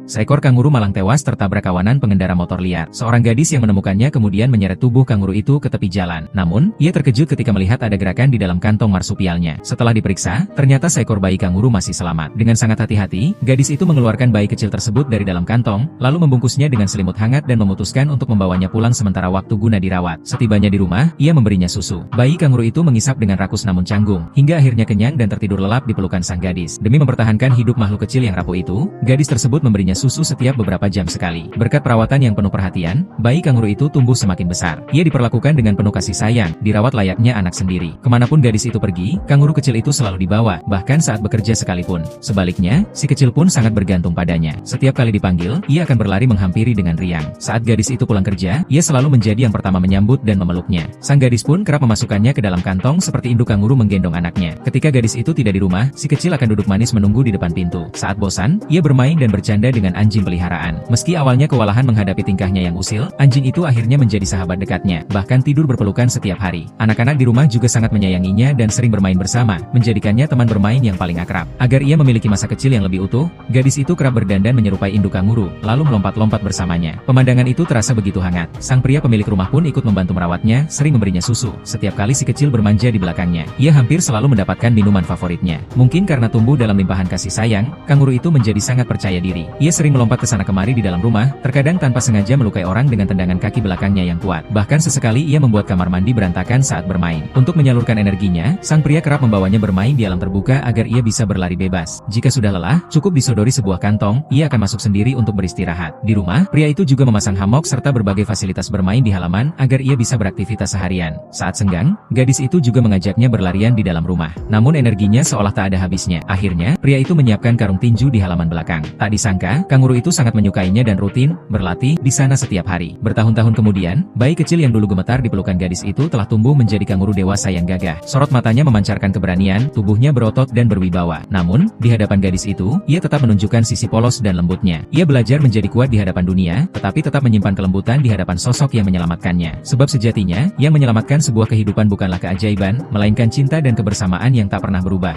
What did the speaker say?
seekor kanguru malang tewas tertabrak kawanan pengendara motor liar. Seorang gadis yang menemukannya kemudian menyeret tubuh kanguru itu ke tepi jalan. Namun, ia terkejut ketika melihat ada gerakan di dalam kantong marsupialnya. Setelah diperiksa, ternyata seekor bayi kanguru masih selamat. Dengan sangat hati-hati, gadis itu mengeluarkan bayi kecil tersebut dari dalam kantong, lalu membungkusnya dengan selimut hangat dan memutuskan untuk membawanya pulang sementara waktu guna dirawat. Setibanya di rumah, ia memberinya susu. Bayi kanguru itu mengisap dengan rakus namun canggung, hingga akhirnya kenyang dan tertidur lelap di pelukan sang gadis. Demi mempertahankan hidup makhluk kecil yang rapuh itu, gadis tersebut memberinya susu setiap beberapa jam sekali. Berkat perawatan yang penuh perhatian, bayi kanguru itu tumbuh semakin besar. Ia diperlakukan dengan penuh kasih sayang, dirawat layaknya anak sendiri. Kemanapun gadis itu pergi, kanguru kecil itu selalu dibawa, bahkan saat bekerja sekalipun. Sebaliknya, si kecil pun sangat bergantung padanya. Setiap kali dipanggil, ia akan berlari menghampiri dengan riang. Saat gadis itu pulang kerja, ia selalu menjadi yang pertama menyambut dan memeluknya. Sang gadis pun kerap memasukkannya ke dalam kantong seperti induk kanguru menggendong anaknya. Ketika gadis itu tidak di rumah, si kecil akan duduk manis menunggu di depan pintu. Saat bosan, ia bermain dan bercanda dengan anjing peliharaan. Meski awalnya kewalahan menghadapi tingkahnya yang usil, anjing itu akhirnya menjadi sahabat dekatnya, bahkan tidur berpelukan setiap hari. Anak-anak di rumah juga sangat menyayanginya dan sering bermain bersama, menjadikannya teman bermain yang paling akrab. Agar ia memiliki masa kecil yang lebih utuh, gadis itu kerap berdandan menyerupai induk kanguru, lalu melompat-lompat bersamanya. Pemandangan itu terasa begitu hangat. Sang pria pemilik rumah pun ikut membantu merawatnya, sering memberinya susu. Setiap kali si kecil bermanja di belakangnya, ia hampir selalu mendapatkan minuman favoritnya. Mungkin karena tumbuh dalam limpahan kasih sayang, kanguru itu menjadi sangat percaya diri. Ia sering melompat ke sana kemari di dalam rumah, terkadang tanpa sengaja melukai orang dengan tendangan kaki belakangnya yang kuat. Bahkan sesekali ia membuat kamar mandi berantakan saat bermain. Untuk menyalurkan energinya, sang pria kerap membawanya bermain di alam terbuka agar ia bisa berlari bebas. Jika sudah lelah, cukup disodori sebuah kantong, ia akan masuk sendiri untuk beristirahat. Di rumah, pria itu juga memasang hammock serta berbagai fasilitas bermain di halaman agar ia bisa beraktivitas seharian. Saat senggang, gadis itu juga mengajaknya berlarian di dalam rumah. Namun energinya seolah tak ada habisnya. Akhirnya, pria itu menyiapkan karung tinju di halaman belakang. Tak disangka, kanguru itu sangat menyukainya dan rutin berlatih di sana setiap hari. Bertahun-tahun kemudian, bayi kecil yang dulu gemetar di pelukan gadis itu telah tumbuh menjadi kanguru dewasa yang gagah. Sorot matanya memancarkan keberanian, tubuhnya berotot dan berwibawa. Namun, di hadapan gadis itu, ia tetap menunjukkan sisi polos dan lembutnya. Ia belajar menjadi kuat di hadapan dunia, tetapi tetap menyimpan kelembutan di hadapan sosok yang menyelamatkannya. Sebab sejatinya, yang menyelamatkan sebuah kehidupan bukanlah keajaiban, melainkan cinta dan kebersamaan yang tak pernah berubah.